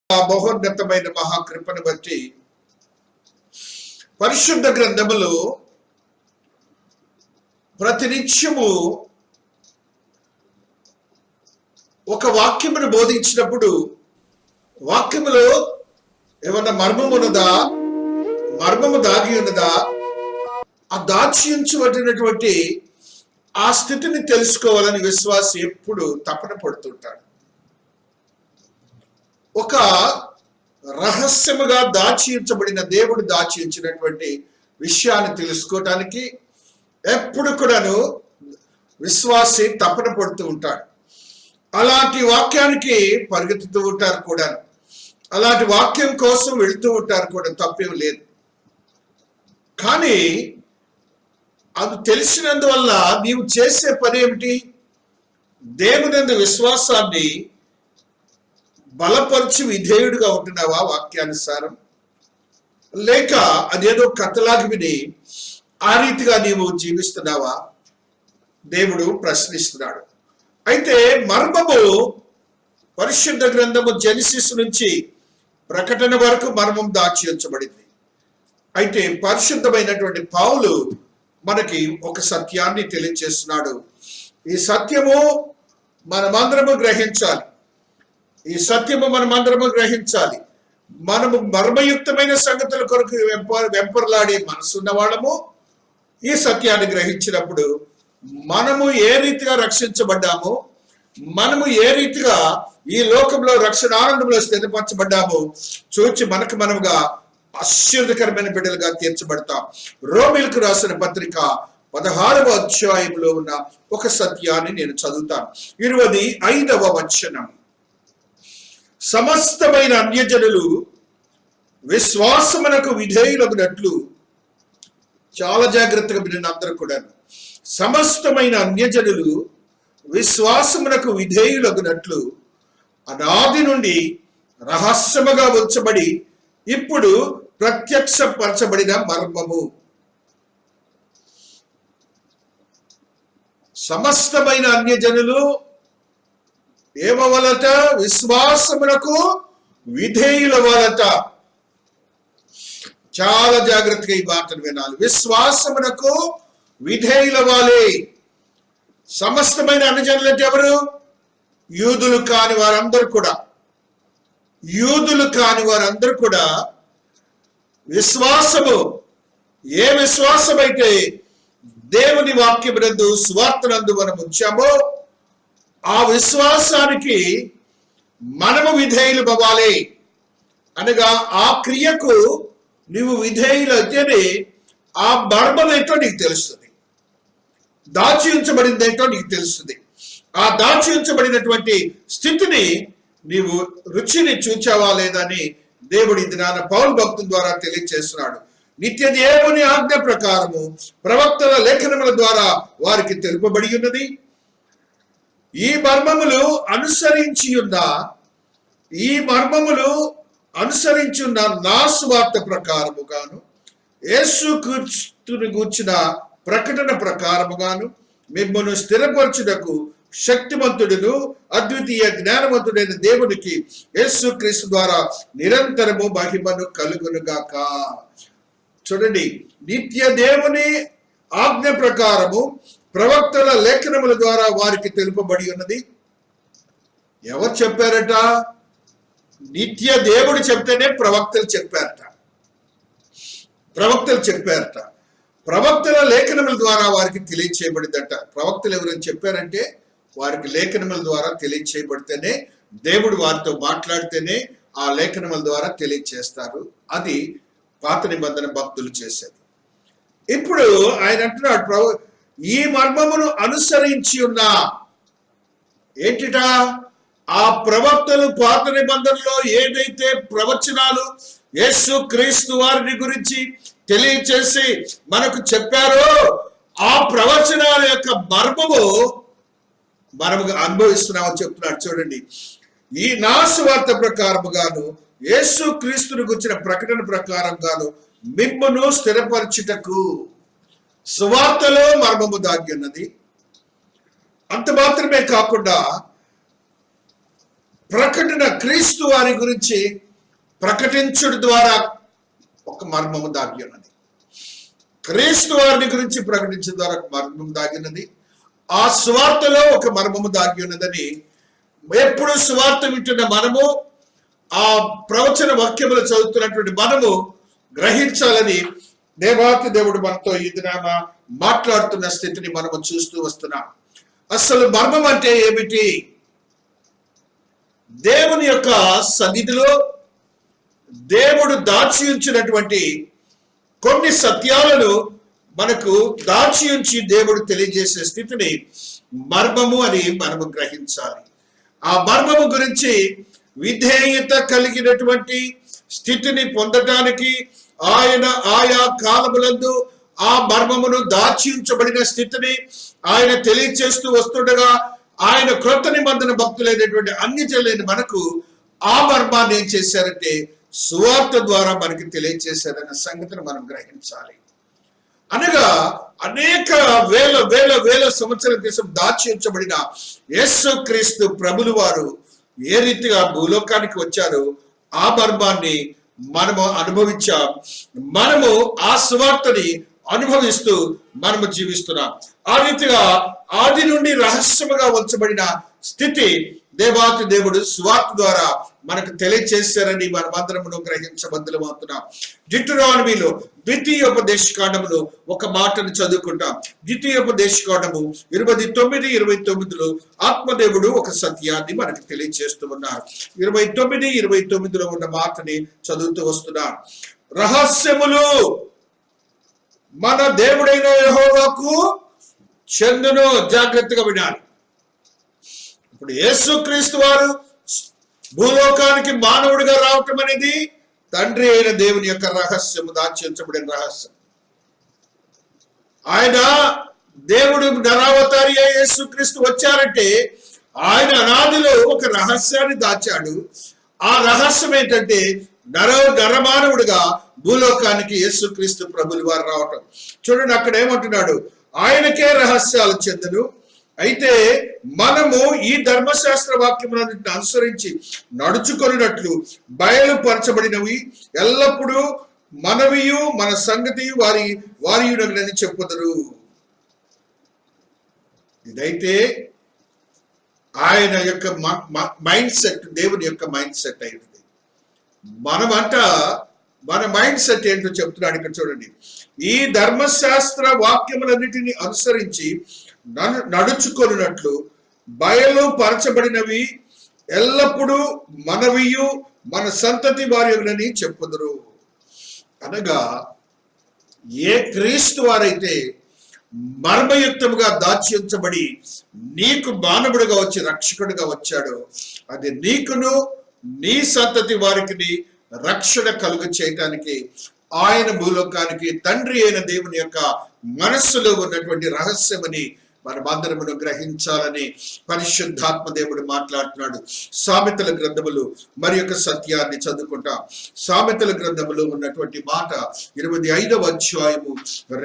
మహోన్నతమైన మహాకృపను బట్టి పరిశుద్ధ గ్రంథములో ప్రతినిత్యము ఒక వాక్యమును బోధించినప్పుడు వాక్యములో ఏమన్నా మర్మము దాగి ఉన్నదా, ఆ దాచి ఉంచబడినటువంటి ఆ స్థితిని తెలుసుకోవాలని విశ్వాసి ఎప్పుడు తపన పడుతుంటాడు. ఒక రహస్యముగా దాచి ఉంచబడిన దేవుడు దాచి ఉంచినటువంటి విషయాన్ని తెలుసుకోవటానికి ఎప్పుడు కూడాను విశ్వాసి తపన పడుతూ ఉంటాడు. అలాంటి వాక్యానికి పరిగెత్తుతూ ఉంటారు కూడా, అలాంటి వాక్యం కోసం వెళుతూ ఉంటారు కూడా, తప్పేం లేదు. కానీ అది తెలిసినందువల్ల నీవు చేసే పని ఏమిటి? దేవుని విశ్వాసాన్ని బలపరిచి విధేయుడిగా ఉంటున్నావా వాక్యానుసారం, లేక అదేదో కథలాగి విని ఆ రీతిగా నీవు జీవిస్తున్నావా? దేవుడు ప్రశ్నిస్తున్నాడు. అయితే మర్మము పరిశుద్ధ గ్రంథము జెనిసిస్ నుంచి ప్రకటన వరకు మర్మం దాచి ఉంచబడింది. అయితే పరిశుద్ధమైనటువంటి పౌలు మనకి ఒక సత్యాన్ని తెలియజేస్తున్నాడు. ఈ సత్యము మనమందరము గ్రహించాలి. ఈ సత్యము మనమందరము గ్రహించాలి. మనము మర్మయుక్తమైన సంగతుల కొరకు వెంపర్లాడే మనసున్న వాళ్ళము ఈ సత్యాన్ని గ్రహించినప్పుడు మనము ఏ రీతిగా రక్షించబడ్డామో, మనము ఏ రీతిగా ఈ లోకంలో రక్షణ ఆనందంలో స్థిరపరచబడ్డామో చూచి మనముగా ఆశీర్వదకరమైన బిడ్డలుగా తీర్చబడతాం. రోమిలకు రాసిన పత్రిక 16వ అధ్యాయంలో ఉన్న ఒక సత్యాన్ని నేను చదువుతాను. 25వ వచనం. సమస్తమైన అన్యజనులు విశ్వాసమునకు విధేయులగునట్లు, చాలా జాగ్రత్తగా వినండి అందరూ కూడా, సమస్తమైన అన్యజనులు విశ్వాసమునకు విధేయులగునట్లు అనాది నుండి రహస్యముగా ఉంచబడి ఇప్పుడు ప్రత్యక్షపరచబడిన మర్మము. సమస్తమైన అన్యజనులు ఏమవలట? విశ్వాసమునకు విధేయులవలట. చాలా జాగ్రత్తగా ఈ మాటను వినాలి. విశ్వాసమునకు విధేయులవాలి. సమస్తమైన అన్యజనులు అంటే ఎవరు? యూదులు కాని వారందరూ కూడా, విశ్వాసము, ఏ విశ్వాసం అయితే దేవుని వాక్యమునందు సువార్తనందు మనం ఉంచామో ఆ విశ్వాసానికి మనము విధేయులు అవ్వాలి. అనగా ఆ క్రియకు నీవు విధేయులు అయితేనే ఆ మర్మం ఏంటో నీకు తెలుస్తుంది, దాచి ఉంచబడింది ఏంటో నీకు తెలుస్తుంది. ఆ దాచి ఉంచబడినటువంటి స్థితిని నీవు రుచిని చూచావా లేదని దేవుడి దినాన పౌలు భక్తుల ద్వారా తెలియజేస్తున్నాడు. నిత్య దేవుని ఆజ్ఞ ప్రకారము ప్రవక్తల లేఖనముల ద్వారా వారికి తెలుపబడి ఉన్నది. ఈ మర్మములు అనుసరించి ఉన్న నా సువార్త ప్రకారముగాను యేసుక్రీస్తుని గూర్చిన ప్రకటన ప్రకారముగాను మిమ్మల్ని స్థిరపరచుటకు శక్తిమంతుడును అద్వితీయ జ్ఞానవంతుడైన దేవునికి యేసుక్రీస్తు ద్వారా నిరంతరము మహిమను కలుగునుగాక. చూడండి, నిత్య దేవుని ఆజ్ఞ ప్రకారము ప్రవక్తల లేఖనముల ద్వారా వారికి తెలుపబడి ఉన్నది. ఎవరు చెప్పారట? నిత్య దేవుడు చెప్తేనే ప్రవక్తలు చెప్పారట. ప్రవక్తల లేఖనముల ద్వారా వారికి తెలియచేయబడిందట. ప్రవక్తలు ఎవరైనా చెప్పారంటే వారికి లేఖనముల ద్వారా తెలియచేయబడితేనే, దేవుడు వారితో మాట్లాడితేనే ఆ లేఖనముల ద్వారా తెలియచేస్తారు. అది పాత నిబంధన భక్తులు చేశారు. ఇప్పుడు ఆయన అంటున్నాడు, ఈ మర్మమును అనుసరించి ఉన్న ఏంటిట? ఆ ప్రవక్తలు పాత నిబంధనలో ఏదైతే ప్రవచనాలు యేసు క్రీస్తు వారిని గురించి తెలియచేసి మనకు చెప్పారో ఆ ప్రవచనాల యొక్క మర్మము మనము అనుభవిస్తున్నామని చెప్తున్నాడు. చూడండి, ఈ నా సువార్త ప్రకారముగాను యేసు క్రీస్తుని గురించిన ప్రకటన ప్రకారంగాను మిమ్మును స్థిరపరచుటకు సువార్తలో మర్మము దాగి ఉన్నది. అంత మాత్రమే కాకుండా ప్రకటన క్రీస్తు వారి గురించి ప్రకటించుడు ద్వారా ఒక మర్మము దాగి ఉన్నది. క్రీస్తు వారిని గురించి ప్రకటించడం ద్వారా ఒక మర్మము దాగినది. ఆ సువార్తలో ఒక మర్మము దాగి ఉన్నదని ఎప్పుడు సువార్త వింటున్న మనము, ఆ ప్రవచన వాక్యములు చదువుతున్నటువంటి మనము గ్రహించాలని దేవాతి దేవుడు మనతో ఈ దినాన మాట్లాడుతున్న స్థితిని మనము చూస్తూ వస్తున్నాం. అసలు మర్మం అంటే ఏమిటి? దేవుని యొక్క సన్నిధిలో దేవుడు దాచి ఉంచినటువంటి కొన్ని సత్యాలను మనకు దాచి ఉంచి దేవుడు తెలియజేసే స్థితిని మర్మము అని మనము గ్రహించాలి. ఆ మర్మము గురించి విధేయత కలిగినటువంటి స్థితిని పొందటానికి ఆయన ఆయా కాలములందు ఆ మర్మమును దాచి ఉంచబడిన స్థితిని ఆయన తెలియచేస్తూ వస్తుండగా, ఆయన క్రొత్త నిబంధన భక్తులైనటువంటి అన్ని జనులైన మనకు ఆ మర్మాన్ని ఏం చేశారంటే సువార్త ద్వారా మనకి తెలియచేశారన్న సంగతిని మనం గ్రహించాలి. అనగా అనేక వేల వేల వేల సంవత్సరాల క్రితం దాచి ఉంచబడిన యేసు క్రీస్తు ప్రభులు వారు ఏ రీతిగా భూలోకానికి వచ్చారో ఆ మర్మాన్ని మనము అనుభవించాం. మనము ఆ సువార్తని అనుభవిస్తూ మనము జీవిస్తున్నాం. ఆ రీతిగా ఆది నుండి రహస్యముగా ఉంచబడిన స్థితి దేవాతి దేవుడు సువార్త ద్వారా మనకు తెలియచేశారని మనమందరమును గ్రహించబద్ధులమవుతున్నాం. డిటరానమీలో ద్వితీయోపదేశకాండములో ఒక మాటను చదువుకుంటాం. ద్వితీయోపదేశకాండము 29:29లో ఆత్మదేవుడు ఒక సత్యాన్ని మనకు తెలియచేస్తూ ఉన్నారు. 29:29లో ఉన్న మాటని చదువుతూ వస్తున్నాం. రహస్యములు మన దేవుడైన యెహోవాకు చెందును. జాగ్రత్తగా వినాలి. ఇప్పుడు యేసుక్రీస్తు వారు భూలోకానికి మానవుడిగా రావటం అనేది తండ్రి అయిన దేవుని యొక్క రహస్యము, దాచి ఉంచబడిన రహస్యం. ఆయన దేవుడు నరావతారి యేసుక్రీస్తు వచ్చారంటే ఆయన అనాదిలో ఒక రహస్యాన్ని దాచాడు. ఆ రహస్యం ఏంటంటే నరమానవుడిగా భూలోకానికి యేసుక్రీస్తు ప్రభులు వారు రావటం. చూడండి, అక్కడ ఏమంటున్నాడు? ఆయనకే రహస్యాలు చెందును. అయితే మనము ఈ ధర్మశాస్త్ర వాక్యములను అనుసరించి నడుచుకొనినట్లు బయలుపరచబడినవి ఎల్లప్పుడూ మనవియు మన సంగతియు వారియునని చెప్పుదురు. ఇదైతే ఆయన యొక్క మైండ్ సెట్, దేవుని యొక్క మైండ్ సెట్ అయింది. మన మైండ్ సెట్ ఏంటో చెప్తున్నాడు ఇక్కడ. చూడండి, ఈ ధర్మశాస్త్ర వాక్యములన్నిటిని అనుసరించి నడుచుకొనినట్లు బయలుపరచబడినవి ఎల్లప్పుడూ మనవియు మన సంతతి వారిని చెప్పుదురు. అనగా ఏ క్రీస్తు వారైతే మర్మయుక్తముగా దాచి ఉంచబడి నీకు మానవుడిగా వచ్చి రక్షకుడిగా వచ్చాడో అది నీకును నీ సంతతి వారికి రక్షణ కలుగ చేయటానికి ఆయన భూలోకానికి తండ్రి అయిన దేవుని యొక్క మనస్సులో ఉన్నటువంటి రహస్యమని మనమందరమును గ్రహించాలని పరిశుద్ధాత్మ దేవుడు మాట్లాడుతున్నాడు. సామెతల గ్రంథములు మరి యొక్క సత్యాన్ని చదువుకుంటాం. సామెతల గ్రంథములో ఉన్నటువంటి మాట 25వ అధ్యాయము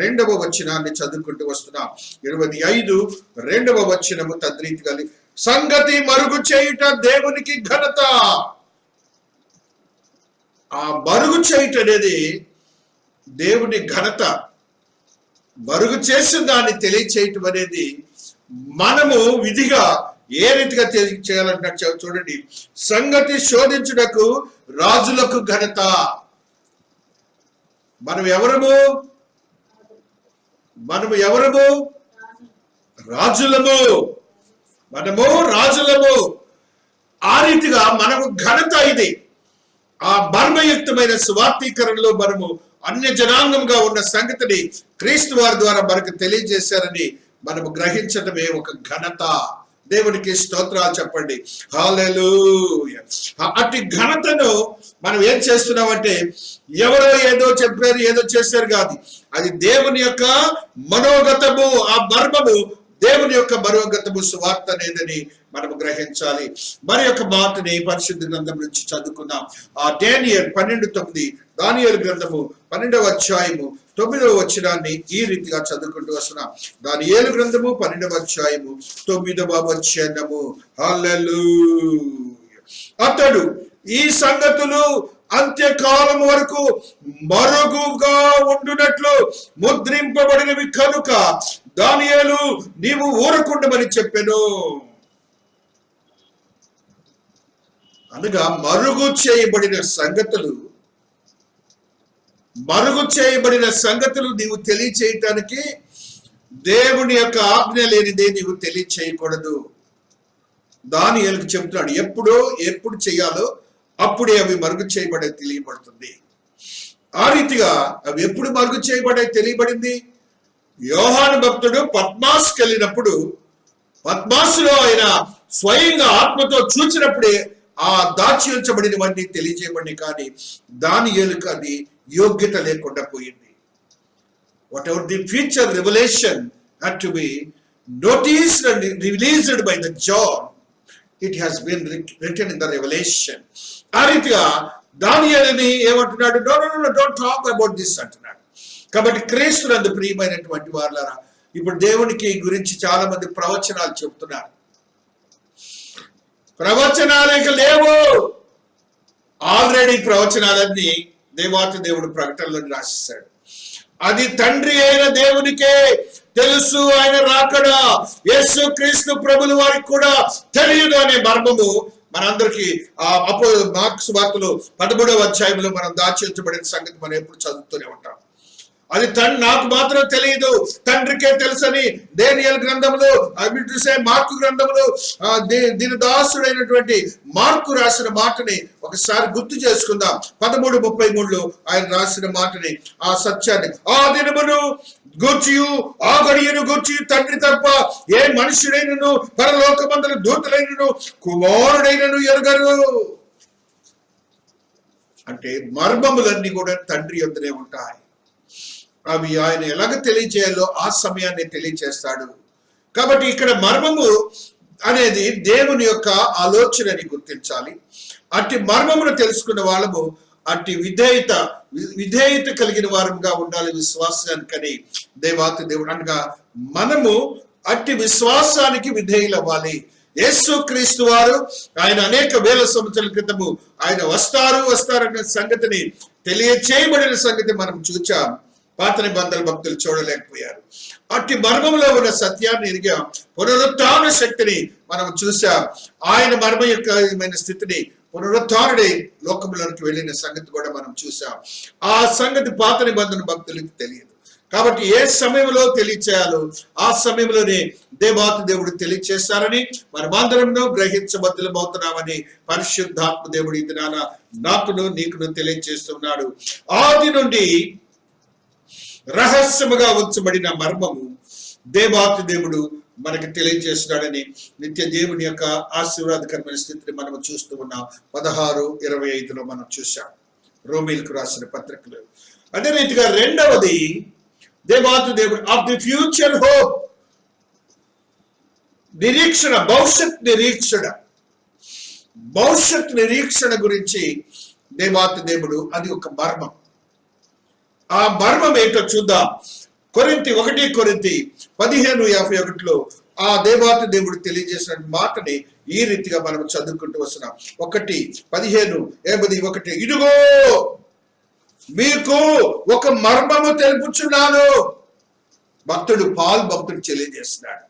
2వ వచనాన్ని చదువుకుంటూ వస్తున్నాం. 25:2 వచనము తద్రీతిగా, సంగతి మరుగు చేయుట దేవునికి ఘనత. ఆ మరుగు చేయుట అనేది దేవుని ఘనత. మరుగు చేసిన దాన్ని తెలియచేయటం అనేది మనము విధిగా ఏ రీతిగా చేయాలంటే చూడండి, సంగతి శోధించుటకు రాజులకు ఘనత. మనము ఎవరము? రాజులము. మనము రాజులము. ఆ రీతిగా మనము ఘనత. ఇది ఆ మర్మయుక్తమైన సువార్తీకరణలో మనము అన్య జనాంగంగా ఉన్న సంగతిని క్రీస్తు వారి ద్వారా మనకు తెలియజేశారని మనము గ్రహించటమే ఒక ఘనత. దేవునికి స్తోత్రాలు చెప్పండి. హల్లెలూయా. అట్టి ఘనతను మనం ఏం చేస్తున్నామంటే ఎవరో ఏదో చెప్పారు, ఏదో చేశారు కాదు. అది దేవుని యొక్క మనోగతము. ఆ మర్మము దేవుని యొక్క మనోగతము సువార్త అనేదని మనము గ్రహించాలి. మరి యొక్క మాటని పరిశుద్ధ గ్రంథం నుంచి చదువుకుందాం. ఆ దానియేలు 12:9, దానియేలు గ్రంథము 12వ అధ్యాయము 9వ వచనాన్ని ఈ రీతిగా చదువుకుంటూ వస్తున్నాం. దానియేలు గ్రంథము 12వ అధ్యాయము 9వ వచనము. హల్లెలూయా. అతడు ఈ సంగతులు అంత్యకాలం వరకు మరుగుగా ఉండునట్లు ముద్రింపబడినవి కనుక దానియేలు నీవు ఊరకుండమని చెప్పెను. అనగా మరుగు చేయబడిన సంగతులు నీవు తెలియచేయటానికి దేవుని యొక్క ఆజ్ఞ లేనిదే నీవు తెలియచేయకూడదు. దానియేలుకు చెప్తున్నాడు, ఎప్పుడు చేయాలో అప్పుడే అవి మరుగు చేయబడే తెలియబడుతుంది. ఆ రీతిగా అవి ఎప్పుడు మరుగు చేయబడే తెలియబడింది. యోహాను భక్తుడు పద్మాసుకు వెళ్ళినప్పుడు, పద్మాసులో ఆయన స్వయంగా ఆత్మతో చూచినప్పుడే ఆ దాచి ఉంచబడినవన్నీ తెలియజేయబడి, కానీ దానియేలుకు అది యోగ్యత లేకుండా పోయింది. What ever the future revolution had to be noticed and released by the John, it has been written in the revelation. ఆ రీతిగా దానియేలుని ఏమంటున్నాడు, no don't talk about this అంటున్నాడు. కాబట్టి క్రీస్తునందు ప్రియమైనటువంటి వారులారా, ఇప్పుడు దేవునికి గురించి చాలా మంది ప్రవచనాలు చెప్తున్నారు. ప్రవచనాలు ఇక లేవు. ఆల్రెడీ ప్రవచనాలన్నీ దేవాతి దేవుడు ప్రకటనలో రాసేశాడు. అది తండ్రి అయిన దేవునికే తెలుసు. ఆయన రాకడా యేసు క్రీస్తు ప్రభుల వారికి కూడా తెలియదు అనే మర్మము మనందరికీ మార్కు సువార్తలో 13వ అధ్యాయంలో మనం దాచి ఉంచబడిన సంగతి మనం ఎప్పుడు చదువుతూనే ఉంటాం. అది నాకు మాత్రం తెలియదు, తండ్రికే తెలుసని దానియేలు గ్రంథంలో, మార్కు గ్రంథంలో దీని దాసుడైనటువంటి మార్కు రాసిన మాటని ఒకసారి గుర్తు చేసుకుందాం. 13:33లో ఆయన రాసిన మాటని, ఆ సత్యాన్ని, ఆ దినమును గూర్చియు ఆ గడియను గూర్చి తండ్రి తప్ప ఏ మనుషుడైనను పరలోకమందుల దూతలైనను కుమారుడైనను ఎరుగరు. అంటే మర్మములన్నీ కూడా తండ్రి యొద్దనే ఉంటాయి. అవి ఆయన ఎలాగ తెలియజేయాలో ఆ సమయాన్ని తెలియచేస్తాడు. కాబట్టి ఇక్కడ మర్మము అనేది దేవుని యొక్క ఆలోచనని గుర్తించాలి. అట్టి మర్మమును తెలుసుకున్న వాళ్ళము అట్టి విధేయత కలిగిన వారంగా ఉండాలి విశ్వాసానికని దేవాతి దేవుడు అనగా మనము అట్టి విశ్వాసానికి విధేయులవ్వాలి. యేసు క్రీస్తు వారు ఆయన అనేక వేల సంవత్సరాల క్రితము ఆయన వస్తారన్న సంగతిని తెలియచేయబడిన సంగతి మనం చూచాం. పాత నిబంధన భక్తులు చూడలేకపోయారు. అట్టి మర్మంలో ఉన్న సత్యాన్ని ఎరిగా పునరుత్థాన శక్తిని మనం చూసాం. ఆయన మర్మయుక్తమైన స్థితిని పునరుత్థానుడై లోకంలోనికి వెళ్ళిన సంగతి కూడా మనం చూసాం. ఆ సంగతి పాత నిబంధన భక్తులకు తెలియదు. కాబట్టి ఏ సమయంలో తెలియచేయాలో ఆ సమయంలోనే దేవాతి దేవుడు తెలియచేస్తారని మనమందరంలో గ్రహించబద్దులమవుతున్నామని పరిశుద్ధాత్మ దేవుడు ఈ దినాన నాకును నీకును తెలియచేస్తున్నాడు. ఆది నుండి రహస్యముగా ఉంచబడిన మర్మము దేవాతి దేవుడు మనకి తెలియజేస్తున్నాడని నిత్య దేవుని యొక్క ఆశీర్వాదకరమైన స్థితిని మనం చూస్తూ ఉన్నాం. 16:25లో మనం చూసాం రోమీలకు రాసిన పత్రికలు. అదే రీతిగా రెండవది దేవాతి దేవుడు ఆఫ్ ది ఫ్యూచర్ హోప్, నిరీక్షణ, భవిష్యత్ నిరీక్షణ గురించి దేవాతి దేవుడు అది ఒక మర్మం. ఆ మర్మం ఏంటో చూద్దాం. 1 కొరింథీ 15:51లో ఆ దేవాతి దేవుడు తెలియజేసిన మాటని ఈ రీతిగా మనం చదువుకుంటూ వస్తున్నాం. 1:15 ఇదిగో మీకు ఒక మర్మము తెలుపుచున్నాను. భక్తుడు తెలియజేస్తున్నాడు.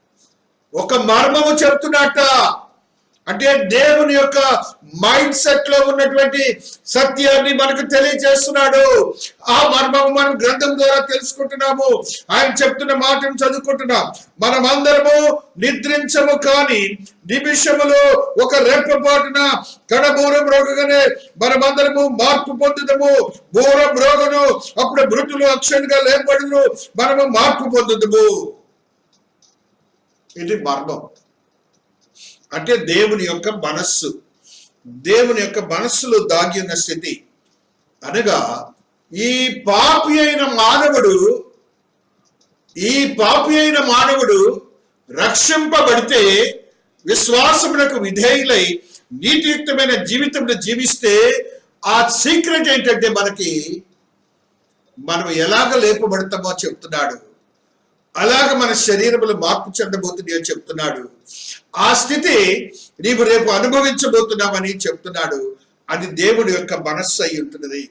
ఒక మర్మము చెప్తున్నట్ట. అంటే దేవుని యొక్క మైండ్ సెట్ లో ఉన్నటువంటి సత్యాన్ని మనకు తెలియజేస్తున్నాడు. ఆ మర్మము మనం గ్రంథం ద్వారా తెలుసుకుంటున్నాము. ఆయన చెప్తున్న మాటను చదువుకుంటున్నాం. మనమందరము నిద్రించము, కానీ నిమిషములో ఒక రెప్పపాటున కడబూరం మ్రోగగానే మనమందరము మార్పు పొందుదము. బూరం మ్రోగను, అప్పుడు మృతులు అక్షరంగా లేపడును, మనము మార్పు పొందుదము. ఇది మర్మం. అంటే దేవుని యొక్క మనస్సులో దాగి ఉన్న స్థితి. అనగా ఈ పాపి అయిన మానవుడు రక్షింపబడితే విశ్వాసమునకు విధేయులై నీతియుక్తమైన జీవితంలో జీవిస్తే ఆ సీక్రెట్ ఏంటంటే మనం ఎలాగ లేపబడతామో చెప్తున్నాడు. అలాగ మన శరీరములు మార్పు చెందబోతుంది అని చెప్తున్నాడు. ఆ స్థితి నీవు రేపు అనుభవించబోతున్నామని చెప్తున్నాడు. అది దేవుడి యొక్క మనస్సు అయి ఉంటున్నది.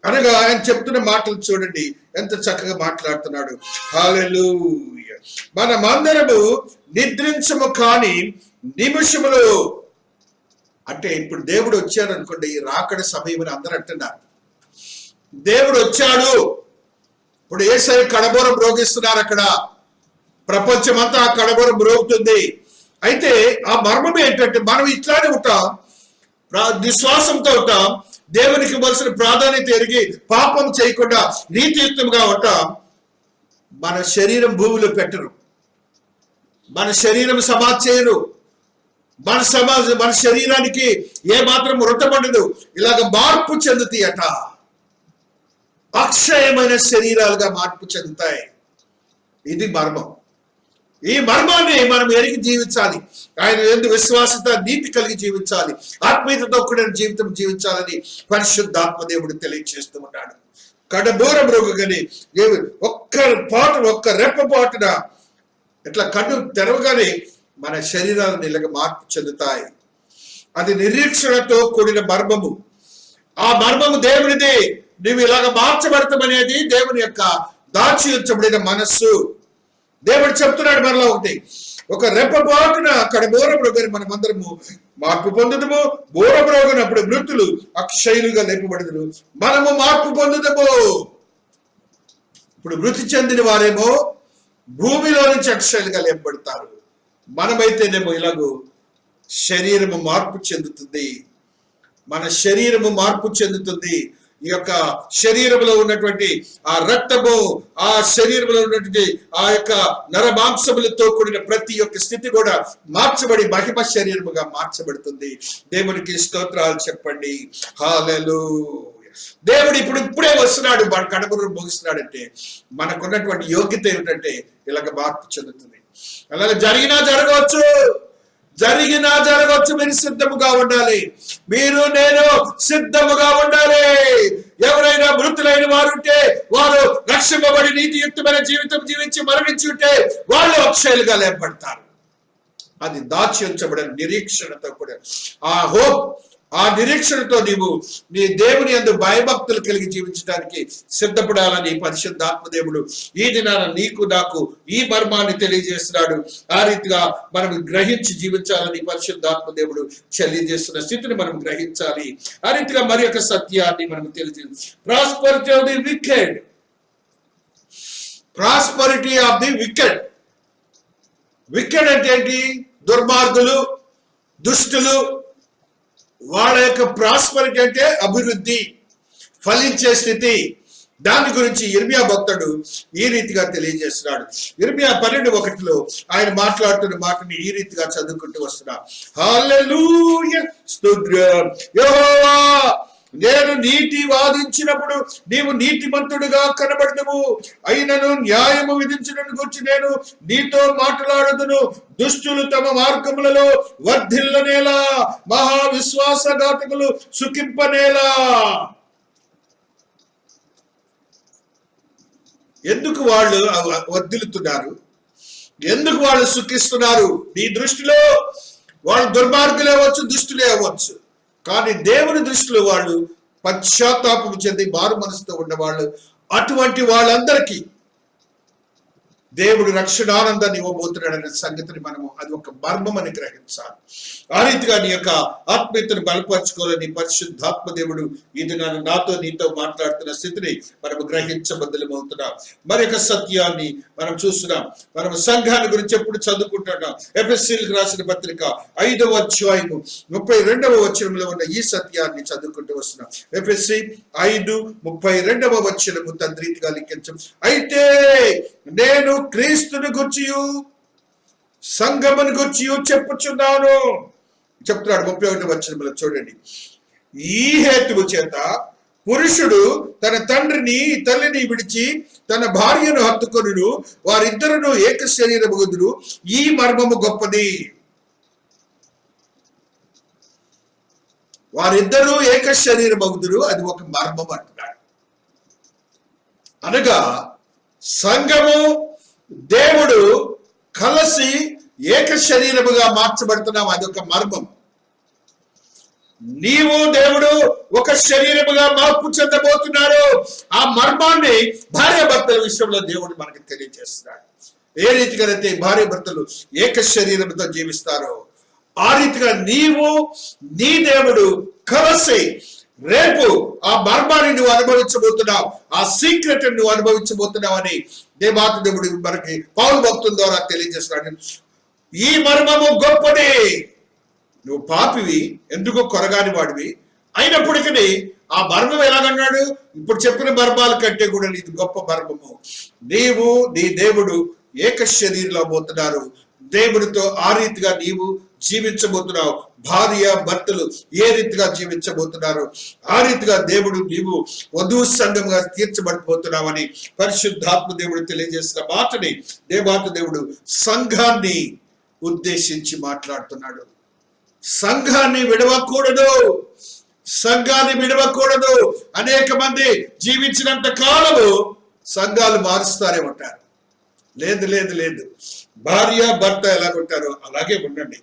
అనగా ఆయన చెప్తున్న మాటలు చూడండి ఎంత చక్కగా మాట్లాడుతున్నాడు. హల్లెలూయా. మనమందరము నిద్రించము కాని నిమిషములు. అంటే ఇప్పుడు దేవుడు వచ్చాడు అనుకోండి, రాకడ సమయం అని అందరూ అంటున్నారు. దేవుడు వచ్చాడు, ఇప్పుడు యేసయ్య కడబోరం మ్రోగిస్తున్నారు. అక్కడ ప్రపంచమంతా ఆ కడబోరం మ్రోగుతుంది. అయితే ఆ మర్మం ఏంటంటే మనం ఇట్లానే ఉంటాం, విశ్వాసంతో ఉంటాం, దేవునికి ఇవ్వాల్సిన ప్రాధాన్యత ఎరిగి పాపం చేయకుండా నీతియుక్తంగా ఉంటాం. మన శరీరం భూమిలో పెట్టరు, మన శరీరం సమాధి చేయరు, మన శరీరానికి ఏ మాత్రం వృతమండదు. ఇలాగ మార్పు చెందుతాయట, అక్షయమైన శరీరాలుగా మార్పు చెందుతాయి. ఇది మర్మం. ఈ మర్మాన్ని మనం ఎరిగి జీవించాలి. ఆయన ఎందు విశ్వాసత నీతి కలిగి జీవించాలి, ఆత్మీయతతో కూడిన జీవితం జీవించాలని పరిశుద్ధాత్మ దేవుడు తెలియజేస్తూ ఉన్నాడు. కడబోర మ్రోగగానే ఒక్క రెప్పపాటున ఇట్లా కన్ను తెరవగానే మన శరీరాలను ఇలాగ మార్పు చెందుతాయి. అది నిరీక్షణతో కూడిన మర్మము. ఆ మర్మము దేవునిది. నువ్వు ఇలాగ మార్చబడతామనేది దేవుని యొక్క దాచి ఉంచబడిన మనస్సు. దేవుడు చెప్తున్నాడు మనలో ఒకటి, ఒక రెప్పపాటున కడబోర మ్రోగని మనమందరము మార్పు పొందుదము. బోర మ్రోగనప్పుడు మృతులు అక్షయులుగా లేపబడదురు, మనము మార్పు పొందుదము. ఇప్పుడు మృతి చెందిన వారేమో భూమిలో నుంచి అక్షయులుగా లేపబడతారు. మనమైతేనేమో ఇలాగూ శరీరము మార్పు చెందుతుంది. మన శరీరము మార్పు చెందుతుంది. ఈ యొక్క శరీరంలో ఉన్నటువంటి ఆ రక్తము, ఆ శరీరంలో ఉన్నటువంటి ఆ యొక్క నరమాంసములతో కూడిన ప్రతి ఒక్క స్థితి కూడా మార్చబడి మహిమ శరీరముగా మార్చబడుతుంది. దేవునికి స్తోత్రాలు చెప్పండి. హల్లెలూయా. దేవుడు ఇప్పుడే వస్తున్నాడు, మన కడబురు ముగిస్తున్నాడంటే మనకున్నటువంటి యోగ్యత ఏమిటంటే ఇలాగ మార్పు చెందుతుంది. అలాగే జరిగినా జరగవచ్చు, మీరు సిద్ధముగా ఉండాలి. మీరు నేను సిద్ధముగా ఉండాలి. ఎవరైనా మృతులైన వారు ఉంటే, వారు రక్షింపబడి నీతియుక్తమైన జీవితం జీవించి మరణించి ఉంటే వాళ్ళు అక్షయులుగా లేపబడతారు. అది దాచి ఉంచబడిన నిరీక్షణతో కూడా ఆ హోప్, ఆ నిరీక్షణతో నీవు నీ దేవుని యందు భయభక్తులు కలిగి జీవించడానికి సిద్ధపడాలని పరిశుద్ధాత్మ దేవుడు ఈ దినాన నీకు నాకు ఈ మర్మాన్ని తెలియజేస్తున్నాడు. ఆ రీతిగా మనం గ్రహించి జీవించాలని పరిశుద్ధాత్మ దేవుడు తెలియజేస్తున్న స్థితిని మనం గ్రహించాలి. ఆ రీతిగా మరి యొక్క సత్యాన్ని మనం తెలియజేయాలి. Prosperity of the wicked, prosperity of the wicked. Wicked అంటే ఏంటి? దుర్మార్గులు, దుష్టులు. వాళ్ళ యొక్క ప్రాస్పరిటీ అంటే అభివృద్ధి, ఫలించే స్థితి. దాని గురించి ఇర్మియా భక్తుడు ఈ రీతిగా తెలియజేస్తున్నాడు. ఇర్మియా 12:1 ఆయన మాట్లాడుతున్న మాటని ఈ రీతిగా చదువుకుంటూ వస్తున్నా. హల్లెలూయా, స్తుత్రం. యెహోవా, నేను నీతి వాదించినప్పుడు నీవు నీతిమంతుడుగా కనబడదువు, అయినను న్యాయము విధించడం గురించి నేను నీతో మాట్లాడదును. దుష్టులు తమ మార్గములలో వర్ధిల్లనేలా, మహావిశ్వాసఘాతకులు సుఖింపనేలా. ఎందుకు వాళ్ళు వర్ధిల్లుతున్నారు? ఎందుకు వాళ్ళు సుఖిస్తున్నారు? నీ దృష్టిలో వాళ్ళు దుర్మార్గులే అవ్వచ్చు, దుష్టులే అవ్వచ్చు. కానీ దేవుని దృష్టిలో వాళ్ళు పశ్చాత్తాపం చెంది మారు మనసుతో ఉన్నవాళ్ళు. అటువంటి వాళ్ళందరికీ దేవుడు రక్షణానందాన్ని ఇవ్వబోతున్నాడనే సంగతిని మనము అది ఒక మర్మం అని గ్రహించాలి. ఆ రీతిగా నీ యొక్క ఆత్మీయతను బలపరచుకోవాలని పరిశుద్ధాత్మ దేవుడు ఇది నాతో నీతో మాట్లాడుతున్న స్థితిని మనము గ్రహించబద్దలమవుతున్నాం. మరి యొక్క సత్యాన్ని మనం చూస్తున్నాం. మనం సంఘాన్ని గురించి ఎప్పుడు చదువుకుంటున్నాం. ఎఫెసీయులకు రాసిన పత్రిక 5వ అధ్యాయము 32వ వచనంలో ఉన్న ఈ సత్యాన్ని చదువుకుంటూ వస్తున్నాం. ఎఫెసీ 5:32 వచనము తండ్రిగా లిఖించం. అయితే నేను క్రీస్తుని గూర్చియు సంఘమును గూర్చియు చెప్పుచున్నాను చెప్తున్నాడు. 31వ వచనంలో చూడండి. ఈ హేతువు చేత పురుషుడు తన తండ్రిని తల్లిని విడిచి తన భార్యను హత్తుకొనును, వారిద్దరును ఏక శరీరమగుదురు. ఈ మర్మము గొప్పది. వారిద్దరూ ఏక శరీరమగుదురు, అది ఒక మర్మం అంటున్నాడు. అనగా సంఘము దేవుడు కలిసి ఏక శరీరముగా మార్చబడుతున్నాం. అదొక మర్మం. నీవు దేవుడు ఒక శరీరముగా మార్పు చెందబోతున్నారు. ఆ మర్మాన్ని భార్యాభర్తల విషయంలో దేవుడు మనకి తెలియజేస్తున్నాడు. ఏ రీతిగా అయితే భార్యాభర్తలు ఏక శరీరంతో జీవిస్తారో ఆ రీతిగా నీవు నీ దేవుడు కలిసి రేపు ఆ మర్మాన్ని నువ్వు అనుభవించబోతున్నావు, ఆ సీక్రెట్ నువ్వు అనుభవించబోతున్నావు అని దేవుడు మనకి పౌలు భక్తుల ద్వారా తెలియజేస్తున్నాడు. ఈ మర్మము గొప్పది. నువ్వు పాపివి, ఎందుకు కొరగాని వాడివి, అయినప్పటికీ ఆ మర్మం ఎలాగన్నాడు? ఇప్పుడు చెప్పిన మర్మాల కంటే కూడా ఇది గొప్ప మర్మము. నీవు నీ దేవుడు ఏక శరీరంలో పోతున్నారు. దేవుడితో ఆ రీతిగా నీవు జీవించబోతున్నావు. భార్య భర్తలు ఏ రీతిగా జీవించబోతున్నారు ఆ రీతిగా దేవుడు నీవు వధువు సంఘంగా తీర్చబడిపోతున్నావు అని పరిశుద్ధాత్మ దేవుడు తెలియజేసిన మాటని దేవుడు సంఘాన్ని ఉద్దేశించి మాట్లాడుతున్నాడు. సంఘాన్ని విడవకూడదు, సంఘాన్ని విడవకూడదు. అనేక మంది జీవించినంత కాలము సంఘాలు మారుస్తారేమంటారు. లేదు లేదు లేదు, భార్య భర్త ఎలాగుంటారో అలాగే ఉండండి.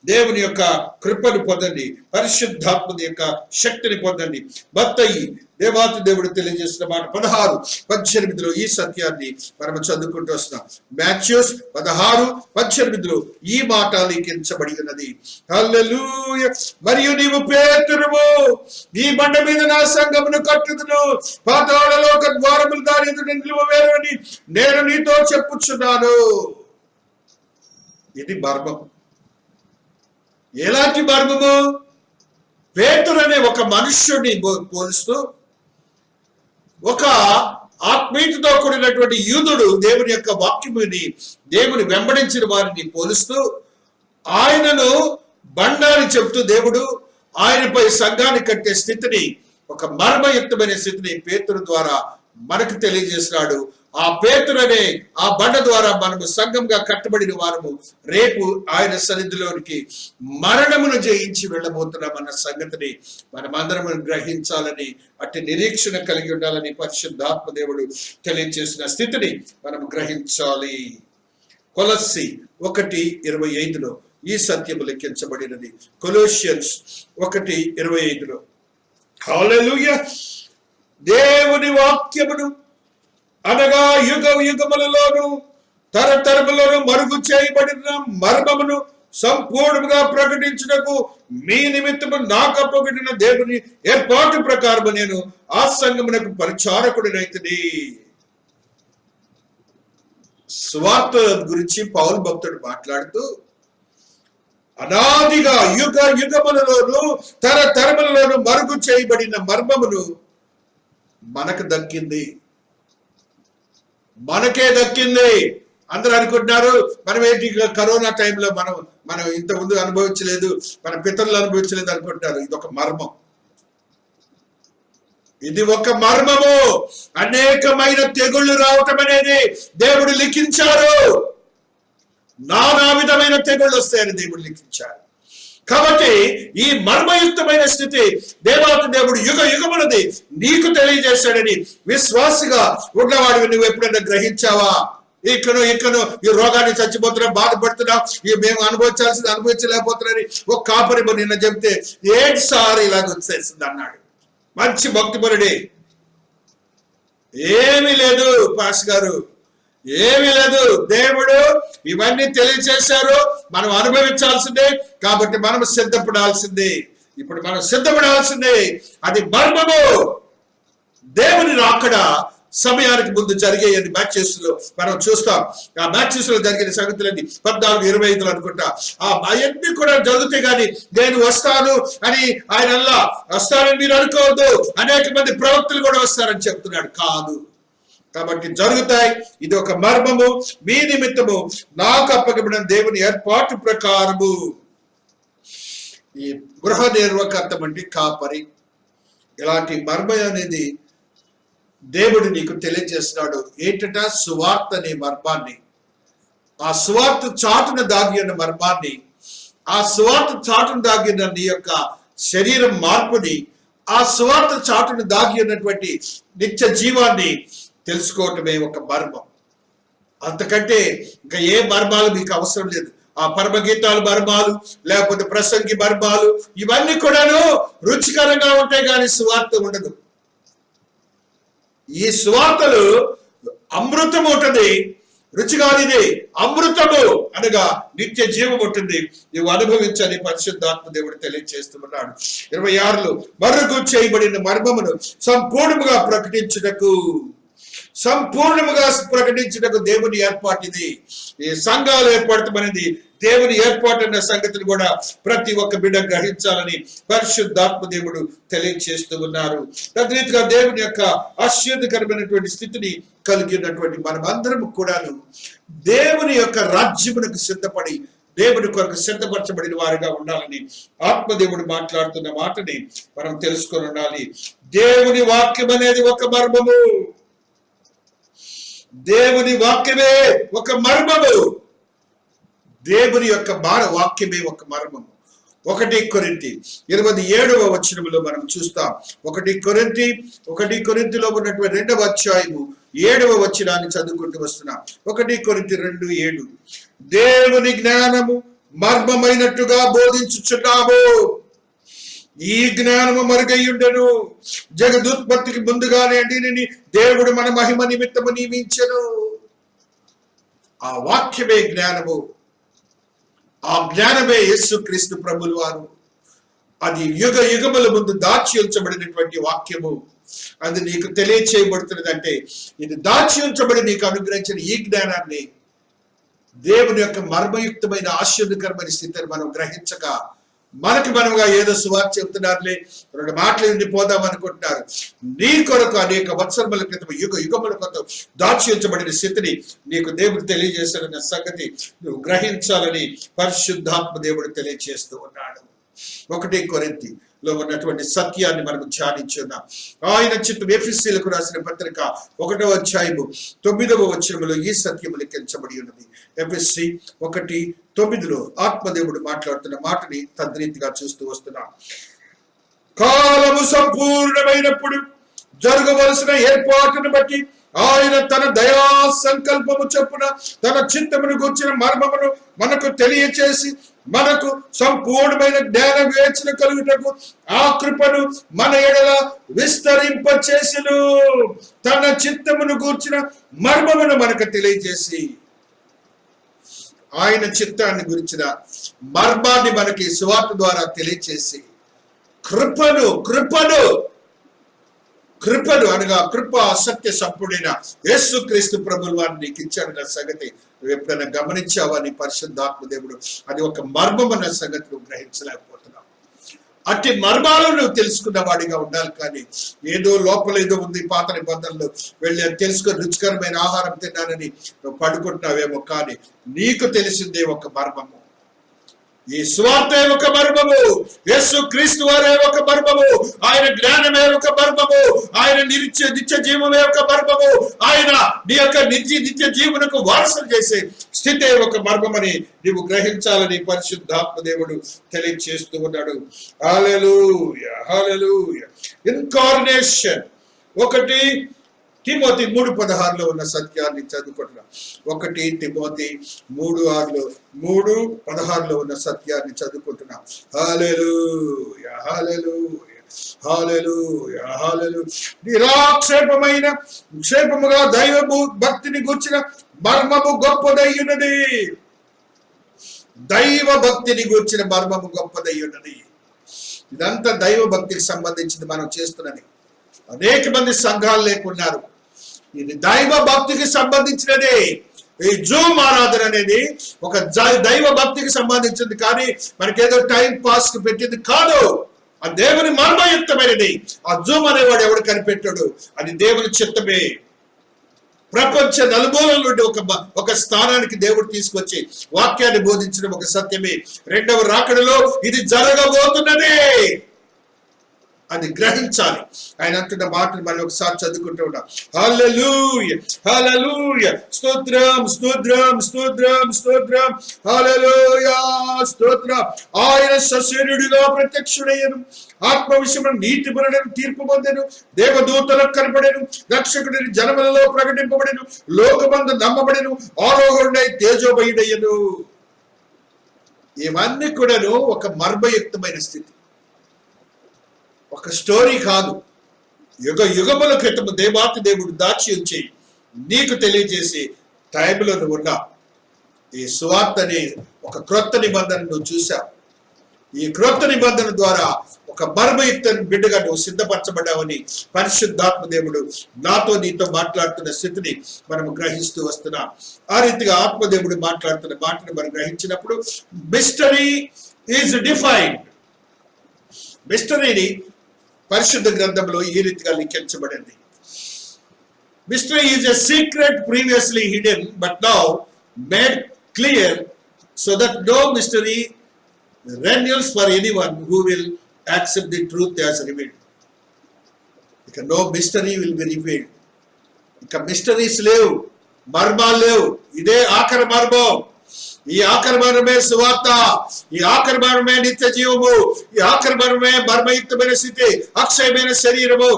దేవుని యొక్క కృపను పొందండి, పరిశుద్ధాత్మ యొక్క శక్తిని పొందండి. భర్తయి దేవుడు తెలియజేసిన మాట 16-18 ఈ సత్యాన్ని మనం చదువుకుంటూ వస్తున్నాం. మాథ్యూస్ 16-18 ఈ మాట లిఖించబడి ఉన్నది. హల్లెలూయా. మరియు నీవు పేతురువు, ఈ బండ మీద నా సంఘమును కట్టుదును, పాతాళలోక ద్వారములు దాని ఎదుట నిలువవేరని నేను నీతో చెప్పుచున్నాను. ఇది మర్మం. ఎలాంటి మర్మము? పేతురు అనే ఒక మనుష్యుడిని పోలుస్తూ, ఒక ఆత్మీయతతో కూడినటువంటి యూదుడు దేవుని యొక్క వాక్యముని దేవుని వెంబడించిన వారిని పోలుస్తూ ఆయనను బండాన్ని చెప్తూ దేవుడు ఆయనపై సంఘాన్ని కట్టే స్థితిని, ఒక మర్మయుక్తమైన స్థితిని పేతురు ద్వారా మనకు తెలియజేస్తున్నాడు. ఆ పేతురు అనే ఆ బండ ద్వారా మనము సంఘంగా కట్టబడిన వారము రేపు ఆయన సన్నిధిలోనికి మరణమును జయించి వెళ్ళబోతున్నామన్న సంగతిని మనమందరం గ్రహించాలని, అట్టి నిరీక్షణ కలిగి ఉండాలని పరిశుద్ధాత్మ దేవుడు తెలియజేసిన స్థితిని మనం గ్రహించాలి. కొలస్సి 1:25 ఈ సత్యము లెక్కించబడినది. కొలోషియన్స్ 1:25. హల్లెలూయా. దేవుని వాక్యమును అనగా యుగ యుగములలోను తరతరములను మరుగు చేయబడిన మర్మమును సంపూర్ణంగా ప్రకటించుటకు మీ నిమిత్తము నాకు అప్పగిన దేవుని ఏర్పాటు ప్రకారము నేను ఆ సంఘమునకు పరిచారకుడినైతిని. స్వార్థ గురించి పౌలు భక్తుడు మాట్లాడుతూ అనాదిగా యుగ యుగములలోను తరతరములలోను మరుగు చేయబడిన మర్మమును మనకు దక్కింది, మనకే దక్కింది. అందరూ అనుకుంటున్నారు మనం ఏంటి కరోనా టైంలో మనం ఇంత ముందు అనుభవించలేదు, మన పితరులు అనుభవించలేదు అనుకుంటున్నారు. ఇది ఒక మర్మం. ఇది ఒక మర్మము. అనేకమైన తెగుళ్ళు రావటం అనేది దేవుడు లిఖించారు. నానా విధమైన తెగుళ్ళు వస్తాయని దేవుడు లిఖించారు. కాబట్టి ఈ మర్మయుక్తమైన స్థితి దేవుడు యుగ యుగమునది నీకు తెలియజేశాడని విశ్వాసిగా ఉన్నవాడివి నువ్వు ఎప్పుడైనా గ్రహించావా? ఇక్కను ఈ రోగాన్ని చచ్చిపోతున్నా, బాధపడుతున్నావు, మేము అనుభవించాల్సింది అనుభవించలేకపోతున్నారని ఒక కాపరి నిన్న చెప్తే ఏంటి సార్ ఇలాగ వచ్చేసింది అన్నాడు. మంచి భక్తిపరుడే. ఏమీ లేదు పాస్ గారు, ఏమీ లేదు. దేవుడు ఇవన్నీ తెలియచేశారు, మనం అనుభవించాల్సిందే. కాబట్టి మనం సిద్ధపడాల్సిందే. ఇప్పుడు మనం సిద్ధపడాల్సిందే. అది మర్మము. దేవుని రాకడ సమయానికి ముందు జరిగే మ్యాచెస్ లో మనం చూస్తాం. ఆ మ్యాచెస్ లో జరిగిన సంగతులన్నీ 14-25 అనుకుంటా. అవన్నీ కూడా జరుగుతాయి. కానీ నేను వస్తాను అని ఆయన అల్లా వస్తానని మీరు అనుకోవద్దు. అనేక మంది ప్రవక్తలు కూడా వస్తారని చెప్తున్నాడు. కాదు. కాబట్టి జరుగుతాయి. ఇది ఒక మర్మము. మీ నిమిత్తము నాకు అప్పగిన దేవుని ఏర్పాటు ప్రకారము. ఈ గృహ నిర్వకర్త అంటే కాపరి. ఇలాంటి మర్మం అనేది దేవుడు నీకు తెలియజేస్తున్నాడు. ఏంటట? సువార్త అనే మర్మాన్ని, ఆ సువార్త చాటున దాగి ఉన్న మర్మాన్ని, ఆ సువార్త చాటును దాగిన నీ యొక్క శరీరం మార్పుని, ఆ సువార్త చాటును దాగి ఉన్నటువంటి నిత్య జీవాన్ని తెలుసుకోవటమే ఒక మర్మం. అంతకంటే ఇంకా ఏ మర్మాలు మీకు అవసరం లేదు. ఆ పరమగీతాలు మర్మాలు, లేకపోతే ప్రసంగి మర్మాలు, ఇవన్నీ కూడాను రుచికరంగా ఉంటాయి కానీ సువార్త ఉండదు. ఈ సువార్తలు అమృతం ఉంటుంది, రుచిగానిది అమృతము అనగా నిత్య జీవం ఉంటుంది. నువ్వు అనుభవించని పరిశుద్ధాత్మ దేవుడు తెలియజేస్తున్నాడు. 26లో మరుగు చేయబడిన మర్మమును సంపూర్ణముగా ప్రకటించుటకు దేవుని ఏర్పాటు ఇది. ఈ సంఘాలు ఏర్పడతామనేది దేవుని ఏర్పాటు అన్న సంగతిని కూడా ప్రతి ఒక్క బిడ్డ గ్రహించాలని పరిశుద్ధాత్మ దేవుడు తెలియజేస్తూ ఉన్నారు. తద్రీతిగా దేవుని యొక్క ఆశ్చర్యకరమైనటువంటి స్థితిని కలిగినటువంటి మనమందరం కూడాను దేవుని యొక్క రాజ్యమునకు సిద్ధపడి దేవుని కొరకు సిద్ధపరచబడిన వారిగా ఉండాలని ఆత్మదేవుడు మాట్లాడుతున్న మాటని మనం తెలుసుకొని ఉండాలి. దేవుని వాక్యం అనేది ఒక మర్మము. దేవుని వాక్యమే ఒక మర్మము. దేవుని యొక్క వాక్యమే ఒక మర్మము. 1 కొరింథీ 27వ వచనములో మనం చూస్తాం. 1 కొరింథీలో ఉన్నటువంటి 2వ అధ్యాయము 7వ వచనాన్ని చదువుకుంటూ వస్తున్నాం. 1 కొరింథీ 2:7 దేవుని జ్ఞానము మర్మమైనట్టుగా బోధించుచున్నాము. ఈ జ్ఞానము మరుగయ్యుండెను. జగదుత్పత్తికి ముందుగానే దీనిని దేవుడు మన మహిమ నిమిత్తము నియమించెను. ఆ వాక్యమే జ్ఞానము. ఆ జ్ఞానమే యేసుక్రీస్తు ప్రభులు వారు. అది యుగ యుగముల ముందు దాచి ఉంచబడినటువంటి వాక్యము. అది నీకు తెలియచేయబడుతున్నదంటే ఇది దాచి ఉంచబడి నీకు అనుగ్రహించిన ఈ జ్ఞానాన్ని, దేవుని యొక్క మర్మయుక్తమైన ఆశ్చర్యకరమైన స్థితిని మనం గ్రహించక మనకి మనముగా ఏదో సువార్త చెప్తున్నారులే, 2 మాటలు ఉండిపోదాం అనుకుంటున్నారు. నీ కొరకు అనేక వత్సరముల క్రితం యుగముల క్రితం దాచి ఉంచబడిన స్థితిని నీకు దేవుడు తెలియజేశాడన్న సంగతి నువ్వు గ్రహించాలని పరిశుద్ధాత్మ దేవుడు తెలియజేస్తూ ఉన్నాడు. 1 కొరింథీలో ఉన్నటువంటి సత్యాన్ని మనం ధ్యానించున్నాం. ఆయన చిత్తం ఎఫెసీయులకు రాసిన పత్రిక 1వ అధ్యాయము 9వ వచనములో ఈ సత్యము లిఖించబడి ఉన్నది. ఎఫెసీ 1:9లో ఆత్మదేవుడు మాట్లాడుతున్న మాటని తద్రీతిగా చూస్తూ వస్తున్నాం. కాలము సంపూర్ణమైనప్పుడు జరగవలసిన ఏర్పాటును బట్టి ఆయన తన దయా సంకల్పము చొప్పున తన చిత్తమును గూర్చిన మర్మమును మనకు తెలియచేసి మనకు సంపూర్ణమైన జ్ఞాన వివేచన కలుగుటకు ఆ కృపను మన ఎడల విస్తరింపచేసెను. తన చిత్తమును గూర్చిన మర్మమును మనకు తెలియజేసి ఆయన చిత్తాన్ని గురించిన మర్మాన్ని మనకి సువార్త ద్వారా తెలియచేసి కృపను అనగా కృప సత్య సంపూర్ణ యేసుక్రీస్తు ప్రభులు వారిని నీకు ఇచ్చాడన్న సంగతి నువ్వు ఎప్పుడైనా గమనించావని పరిశుద్ధాత్మ దేవుడు అది ఒక మర్మం అన్న సంగతి నువ్వు గ్రహించలేకపోతున్నావు. అట్టి మర్మాలను నువ్వు తెలుసుకున్న వాడిగా ఉండాలి. కానీ ఏదో లోపల ఏదో ఉంది, పాత నిబంధనలు వెళ్ళి అని తెలుసుకొని రుచికరమైన ఆహారం తిన్నానని నువ్వు పడుకుంటున్నావేమో, కానీ నీకు తెలిసిందే ఒక మర్మము. ఈ సువార్తే ఒక మర్మము. యేసు క్రీస్తు వారే ఒక మర్మము. ఆయన జ్ఞానమే ఒక మర్మము. ఆయన నిత్య జీవమే ఒక మర్మము. ఆయన నీ యొక్క నిత్య జీవనకు వారసులు చేసే స్థితే ఒక మర్మమని నీవు గ్రహించాలని పరిశుద్ధాత్మ దేవుడు తెలియజేస్తూ ఉన్నాడు. హల్లెలూయా, హల్లెలూయా. ఇన్కార్నేషన్ 1 తిమోతి 3:16లో ఉన్న సత్యాన్ని చదువుకుంటున్నాం. 1 తిమోతి 3:16లో ఉన్న సత్యాన్ని చదువుకుంటున్నాం. హల్లెలూయా, హల్లెలూయా, హల్లెలూయా, హల్లెలూయా. నిరాక్షేపముగా దైవ భక్తిని గూర్చిన మర్మము గొప్పదయ్యున్నది. దైవ భక్తిని గూర్చిన మర్మము గొప్పదయ్యున్నది. ఇదంతా దైవ భక్తికి సంబంధించింది మనం చేస్తున్నది. అనేక మంది సంఘాలు లేకున్నారు. ఇది దైవ భక్తికి సంబంధించినదే. ఈ జూమ్ ఆరాధన అనేది ఒక దైవ భక్తికి సంబంధించింది, కానీ మనకేదో టైం పాస్ కి పెట్టింది కాదు. ఆ దేవుని మర్మయుక్తమైనది. ఆ జూమ్ అనేవాడు ఎవడు కనిపెట్టాడు? అది దేవుని చిత్తమే. ప్రపంచ నలుమూలల నుండి ఒక స్థానానికి దేవుడు తీసుకొచ్చి వాక్యాన్ని బోధించడం ఒక సత్యమే. 2వ రాకడలో ఇది జరగబోతున్నదే. అది గ్రహించాలి. ఆయన అంటున్న మాటలు మనం ఒకసారి చదువుకుంటూ ఉన్నాం. హల్లెలూయా హల్లెలూయా, స్తోత్రం స్తోత్రం స్తోత్రం స్తోత్రం, హల్లెలూయా స్తోత్రం. ఆయన సశరీరుడిగా ప్రత్యక్షుడయ్యను, ఆత్మ విషయమున నీతిపరుడను, తీర్పు పొందెను, దేవదూతలకు కనపడెను, రక్షకుడిని జనములలో ప్రకటింపబడెను, లోకమందు నమ్మబడెను, ఆరోహణుడై తేజోమయుడయ్యను. ఇవన్నీ కూడాను ఒక మర్మయుక్తమైన స్థితి, ఒక స్టోరీ కాదు. యుగముల క్రితము దేవాతి దేవుడు దాచి ఉంచి నీకు తెలియజేసి టైంలో నువ్వు ఉన్నావు. ఈ సువార్త అనే ఒక క్రొత్త నిబంధన నువ్వు చూసావు. ఈ క్రొత్త నిబంధన ద్వారా ఒక మర్మయుక్త బిడ్డగా నువ్వు సిద్ధపరచబడ్డావని పరిశుద్ధాత్మ దేవుడు నాతో నీతో మాట్లాడుతున్న స్థితిని మనం గ్రహిస్తూ వస్తున్నాం. ఆ రీతిగా ఆత్మదేవుడు మాట్లాడుతున్న మాటను మనం గ్రహించినప్పుడు మిస్టరీ ఈజ్ డిఫైన్డ్. మిస్టరీని పరిశుద్ధ గ్రంథంలో ఈ రీతిగా లిఖించబడింది. Mystery is a secret previously hidden but now made clear so that no mystery reveals for anyone who will accept the truth as revealed. ఇక no mystery will be revealed. ఇక mysteries లేవు, మర్మాలు లేవు. ఇదే ఆఖరి మర్మం. ఈ ఆఖరి మర్మమే సువార్త, ఈ ఆఖరి మర్మమే నిత్య జీవము, ఈ ఆఖరి మర్మమే మర్మయుక్తమైన స్థితి. అక్షయమైన శరీరము,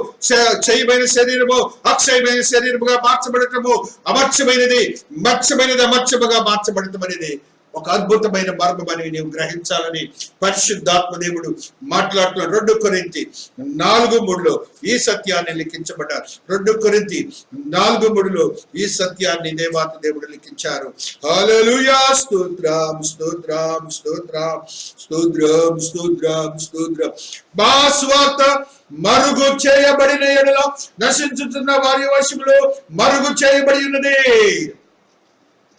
క్షయమైన శరీరము అక్షయమైన శరీరముగా మార్చబడటము, అమర్చమైనది మత్స్యమైనది అమర్చముగా మార్చబడటమనేది ఒక అద్భుతమైన మర్మమని నీవు గ్రహించాలని పరిశుద్ధాత్మ దేవుడు మాట్లాడుతున్నాడు. 2 కొరింథీ 4:3 ఈ సత్యాన్ని లిఖించబడ్డారు. 2 కొరింథీ 4:3 ఈ సత్యాన్ని దేవాతి దేవుడు లిఖించారు. హల్లెలూయా, స్తోత్రం స్తోత్రం స్తోత్రం స్తోత్రం స్తోత్రం స్తోత్రం. మా సువార్త మరుగు చేయబడిన యెడల నశించుతున్న వారి వశములో మరుగు చేయబడి ఉన్నది.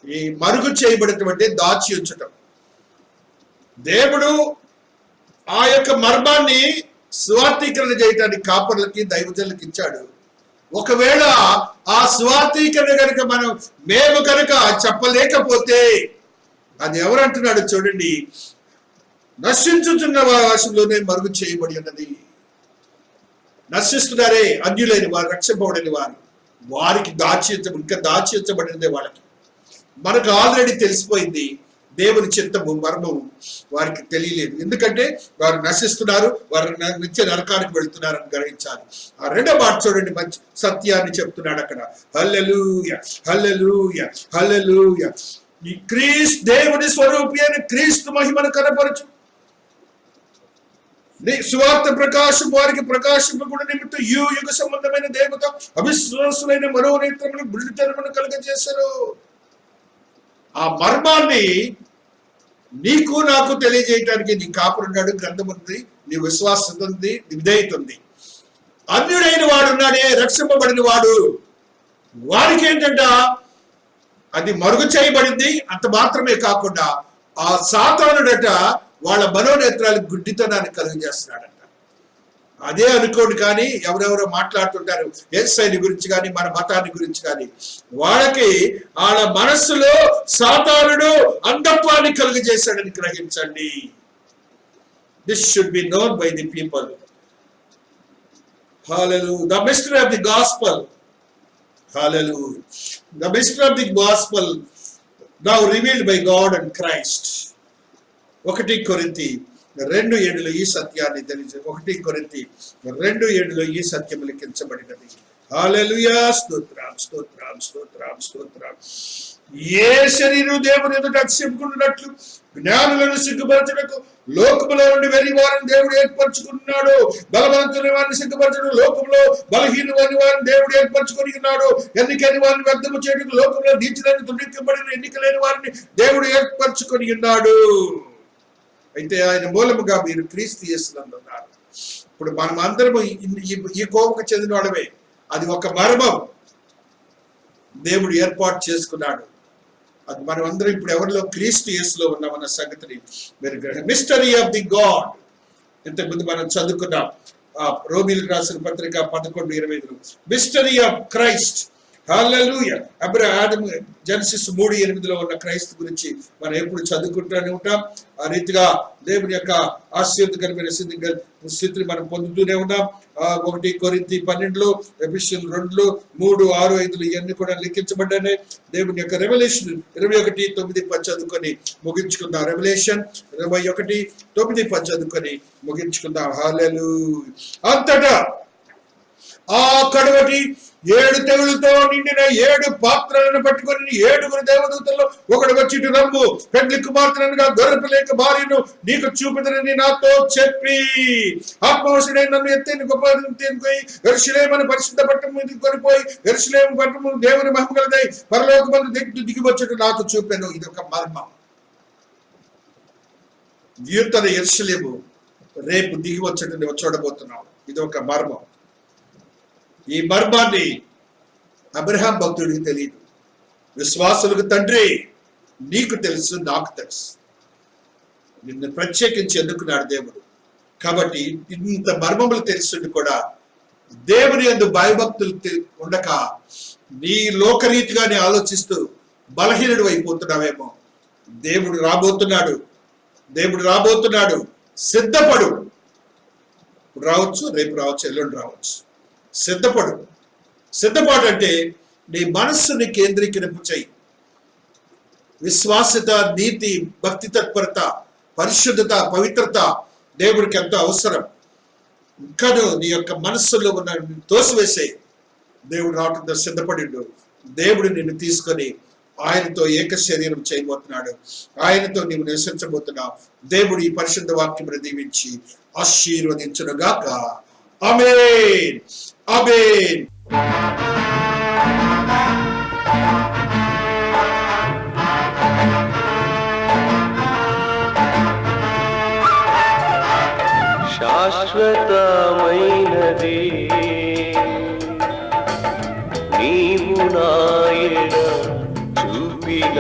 ఈ మరుగు చేయబడినటువంటి దాచి ఉంచటం, దేవుడు ఆ యొక్క మర్మాన్ని స్వార్థీకరణ చేయడానికి కాపరులకి దైవజనులకి ఇచ్చాడు. ఒకవేళ ఆ స్వార్థీకరణ కనుక మేము కనుక చెప్పలేకపోతే అది ఎవరంటున్నాడు చూడండి, నశించుతున్న వాసులోనే మరుగు చేయబడి ఉన్నది. నశిస్తున్నారే అన్యులైన వారు, రక్షింపబడని వారు, వారికి ఇంకా దాచిబడినదే వాళ్ళకి. మనకు ఆల్రెడీ తెలిసిపోయింది దేవుని చిత్తము మర్మము వారికి తెలియలేదు. ఎందుకంటే వారు నశిస్తున్నారు, వారు నిత్య నరకానికి వెళ్తున్నారు అని గ్రహించాలి. ఆ 2వ మాట చూడండి, మంచి సత్యాన్ని చెప్తున్నాడు అక్కడ. హల్లెలూయా హల్లెలూయా హల్లెలూయా. ఈ క్రీస్తు దేవుని స్వరూపి అని క్రీస్తు మహిమను కనపరచు. సువార్త ప్రకాశం వారికి ప్రకాశింపకుండా నిమిత్తం యుగ సంబంధమైన దేవత అవిశ్వాసులైన మనోనేత్రమును బుల్లితనమును కలుగజేశారు. ఆ మర్మాన్ని నీకు నాకు తెలియజేయడానికి నీ కాపురున్నాడు, గ్రంథం ఉంది, నీ విశ్వాసం ఉంది, విధేయత ఉంది. అన్యుడైన వాడు ఉన్నాడే, రక్షింపబడిన వాడు, వారికి ఏంటంట అది మరుగు చేయబడింది. అంత మాత్రమే కాకుండా ఆ సాతానుడట వాళ్ళ మనోనేత్రాలకు గుడ్డితనాన్ని కలుగజేస్తున్నాడట. అదే అనుకోండి, కానీ ఎవరెవరో మాట్లాడుతుంటారు యేసయ్యని గురించి కానీ మన మతాన్ని గురించి కానీ, వాళ్ళకి వాళ్ళ మనస్సులో సాతానుడు అంధత్వాన్ని కలుగజేశాడని గ్రహించండి. This should be known by the people. Hallelujah. The mystery of the gospel. Hallelujah. The mystery of the gospel now revealed by God and Christ. 1 కొరింథీ 2:7 ఈ సత్యాన్ని తెలియజే. 1 కొరింథీ 2:7 ఈ సత్యం లిఖించబడినది. హల్లెలూయా, స్తోత్రం స్తోత్రం స్తోత్రం స్తోత్రం. ఏ శరీరం దేవుని ఎదుట అతిశయపడునట్లు జ్ఞానులను సిగ్గుపరచుటకు లోకములో నుండి వెర్రి వారిని దేవుడు ఏర్పరచుకున్నాడు. బలవంతుని వారిని సిగ్గుపరచడం లోకంలో బలహీన వారిని దేవుడు ఏర్పరచుకుని ఉన్నాడు. ఎన్నికైన వారిని వ్యర్థము చేయడానికి లోకంలో నీచులను తుడిక్కబడిన ఎన్నికలేని వారిని దేవుడు ఏర్పరచుకుని ఉన్నాడు. అయితే ఆయన మూలముగా మీరు క్రీస్తు యేసునందు ఉన్నారు. ఇప్పుడు మనం అందరము ఈ కోవకు చెందిన వాళ్ళమే. అది ఒక మర్మం దేవుడు ఏర్పాటు చేసుకున్నాడు. అది మనం అందరం ఇప్పుడు ఎవరిలో క్రీస్తు యేసులో ఉన్నామన్న సంగతిని మీరు మిస్టరీ ఆఫ్ ది గాడ్. ఇంతకుముందు మనం చదువుకున్నాం రోమీలకు రాసిన పత్రిక 11:25. Mystery of Christ hallelujah. Abraham Genesis 3:8 ఉన్న క్రైస్తు గురించి మనం ఎప్పుడు చదువుకుంటూనే ఉంటాం. ఆ రీతిగా దేవుని యొక్క ఆశీర్వాదకరమైన స్థితిని మనం పొందుతూనే ఉన్నాం. 1 కొరింథీ 12, ఎఫెసీయులు 2, 3, 6, 5 ఇవన్నీ కూడా లిఖించబడ్డాయి. దేవుని యొక్క రెవల్యూషన్ 21:9 చదువుకొని ముగించుకుందాం. రెవల్యూషన్ 21:9 చదువుకొని ముగించుకుందాం. హల్లెలూయా. అంతటా ఆ కడవటి 7 తెగులతో నిండిన 7 పాత్రలను పట్టుకొని 7 దేవదూతల్లో ఒకడు వచ్చి, రమ్ము, పెండ్లి కుమార్తెనగా గొర్రెపిల్ల భార్యను నీకు చూపుదనని నాతో చెప్పి ఆత్మవశుడై నన్ను ఎత్తైన గొప్ప యెరూషలేము పరిశుద్ధ పట్టణం మీదకి కొనిపోయి యెరూషలేము పట్టణము దేవుని మహిమ గలదై పరలోకమందు దిగివచ్చుట నాకు చూపాను. ఇది ఒక మర్మం. నూతన యెరూషలేము రేపు దిగి వచ్చేటని చూడబోతున్నాం. ఇది ఒక మర్మం. ఈ మర్మాన్ని అబ్రహాం భక్తుడికి తెలియదు. విశ్వాసులకు తండ్రి నీకు తెలుసు, నాకు తెలుసు. నిన్ను ప్రత్యేకించి ఎన్నుకున్నాడు దేవుడు. కాబట్టి ఇంత మర్మములు తెలుసుండి కూడా దేవుని యందు భయభక్తులు ఉండక నీ లోకరీతిగానే ఆలోచిస్తూ బలహీనుడు అయిపోతున్నావేమో. దేవుడు రాబోతున్నాడు. దేవుడు రాబోతున్నాడు. సిద్ధపడు. రావచ్చు, రేపు రావచ్చు, ఎల్లుండి రావచ్చు. సిద్ధపడు. సిద్ధపాటు అంటే నీ మనస్సుని కేంద్రీకరింపు చేయి. విశ్వాసత, నీతి, భక్తి తత్పరత, పరిశుద్ధత, పవిత్రత దేవుడికి ఎంతో అవసరం. ఇంకా నీ యొక్క మనస్సులో ఉన్న తోసివేసే. దేవుడు రావడంతో సిద్ధపడిండు. దేవుడు నిన్ను తీసుకొని ఆయనతో ఏక శరీరం చేయబోతున్నాడు. ఆయనతో నీవు నివసించబోతున్నావు. దేవుడు ఈ పరిశుద్ధ వాక్యమును దీవించి ఆశీర్వదించునుగాక. ఆమేన్. ఆమేన్. శాశ్వతమైనది నీవు నా ఎడ చూపిన